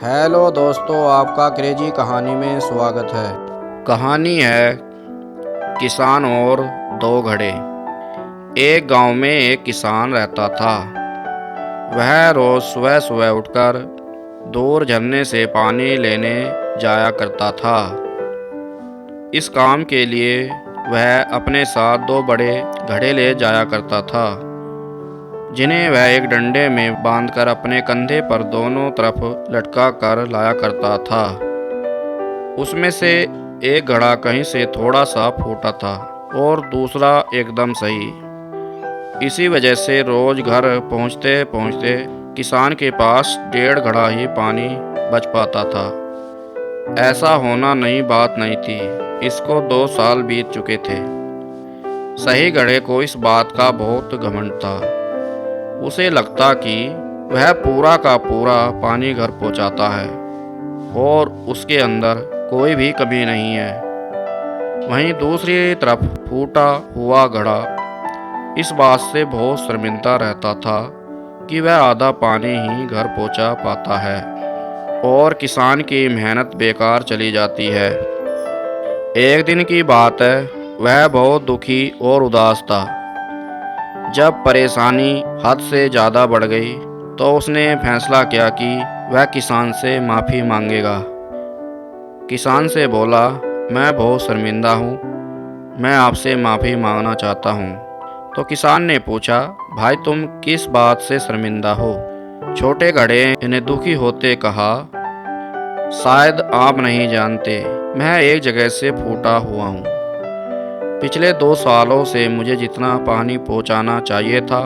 Hello दोस्तों, आपका crazy कहानी में स्वागत है। कहानी है किसान और दो घड़े। एक गांव में एक किसान रहता था। वह रोज सुबह सुबह उठकर दूर झरने से पानी लेने जाया करता था। इस काम के लिए वह अपने साथ दो बड़े घड़े ले जाया करता था, जिन्हें वह एक डंडे में बांधकर अपने कंधे पर दोनों तरफ लटका कर लाया करता था। उसमें से एक घड़ा कहीं से थोड़ा सा फूटा था और दूसरा एकदम सही। इसी वजह से रोज घर पहुंचते पहुंचते किसान के पास 1.5 घड़ा ही पानी बच पाता था। ऐसा होना नई बात नहीं थी। इसको 2 साल बीत चुके थे। सही घड़े को इस बात का बहुत घमंड था। उसे लगता कि वह पूरा का पूरा पानी घर पहुंचाता है और उसके अंदर कोई भी कमी नहीं है। वहीं दूसरी तरफ फूटा हुआ घड़ा इस बात से बहुत शर्मिंदा रहता था कि वह आधा पानी ही घर पहुंचा पाता है और किसान की मेहनत बेकार चली जाती है। एक दिन की बात है, वह बहुत दुखी और उदास था। जब परेशानी हद से ज़्यादा बढ़ गई तो उसने फैसला किया कि वह किसान से माफ़ी मांगेगा। किसान से बोला, मैं बहुत शर्मिंदा हूँ, मैं आपसे माफ़ी मांगना चाहता हूँ। तो किसान ने पूछा, भाई तुम किस बात से शर्मिंदा हो? छोटे घड़े ने दुखी होते कहा, शायद आप नहीं जानते, मैं एक जगह से फूटा हुआ हूँ। पिछले 2 सालों से मुझे जितना पानी पहुंचाना चाहिए था,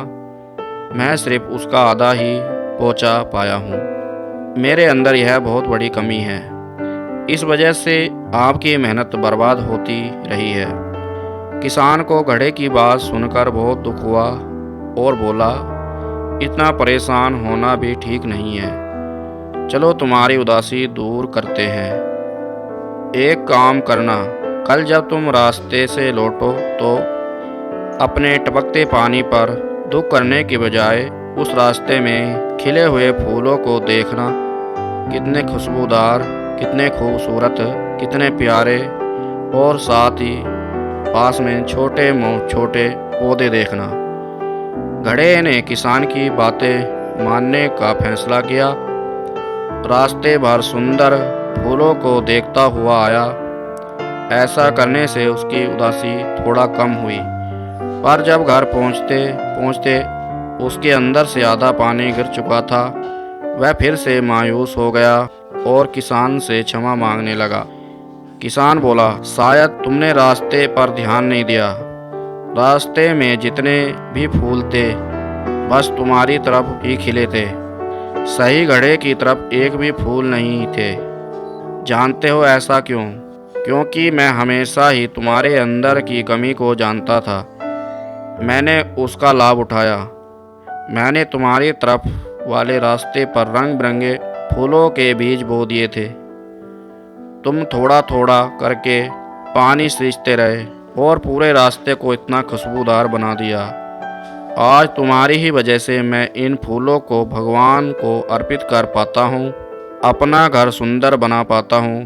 मैं सिर्फ उसका आधा ही पहुंचा पाया हूं। मेरे अंदर यह बहुत बड़ी कमी है। इस वजह से आपकी मेहनत बर्बाद होती रही है। किसान को घड़े की बात सुनकर बहुत दुख हुआ और बोला, इतना परेशान होना भी ठीक नहीं है। चलो तुम्हारी उदासी दूर करते हैं। एक काम करना, कल जब तुम रास्ते से लौटो तो अपने टपकते पानी पर दुख करने की बजाय उस रास्ते में खिले हुए फूलों को देखना। कितने खुशबूदार, कितने खूबसूरत, कितने प्यारे, और साथ ही पास में छोटे छोटे पौधे देखना। घड़े ने किसान की बातें मानने का फैसला किया। रास्ते भर सुंदर फूलों को देखता हुआ आया। ऐसा करने से उसकी उदासी थोड़ा कम हुई, पर जब घर पहुंचते पहुंचते उसके अंदर से आधा पानी गिर चुका था, वह फिर से मायूस हो गया और किसान से क्षमा मांगने लगा। किसान बोला, शायद तुमने रास्ते पर ध्यान नहीं दिया। रास्ते में जितने भी फूल थे बस तुम्हारी तरफ ही खिले थे। सही घड़े की तरफ एक भी फूल नहीं थे। जानते हो ऐसा क्यों? क्योंकि मैं हमेशा ही तुम्हारे अंदर की कमी को जानता था। मैंने उसका लाभ उठाया। मैंने तुम्हारी तरफ वाले रास्ते पर रंग बिरंगे फूलों के बीज बो दिए थे। तुम थोड़ा थोड़ा करके पानी सींचते रहे और पूरे रास्ते को इतना खुशबूदार बना दिया। आज तुम्हारी ही वजह से मैं इन फूलों को भगवान को अर्पित कर पाता हूँ, अपना घर सुंदर बना पाता हूँ।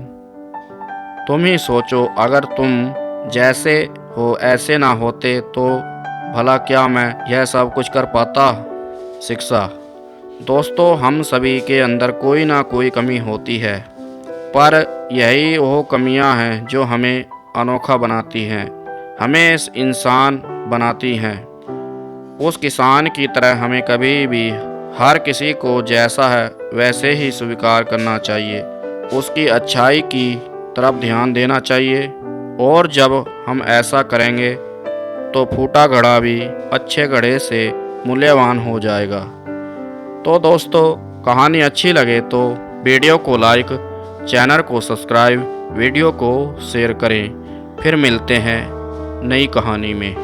तुम ही सोचो, अगर तुम जैसे हो ऐसे ना होते तो भला क्या मैं यह सब कुछ कर पाता? शिक्षा। दोस्तों, हम सभी के अंदर कोई ना कोई कमी होती है, पर यही वो कमियां हैं जो हमें अनोखा बनाती हैं, हमें इंसान बनाती हैं। उस किसान की तरह हमें कभी भी हर किसी को जैसा है वैसे ही स्वीकार करना चाहिए। उसकी अच्छाई की तरफ ध्यान देना चाहिए, और जब हम ऐसा करेंगे तो फूटा घड़ा भी अच्छे घड़े से मूल्यवान हो जाएगा। तो दोस्तों, कहानी अच्छी लगे तो वीडियो को लाइक, चैनल को सब्सक्राइब, वीडियो को शेयर करें। फिर मिलते हैं नई कहानी में।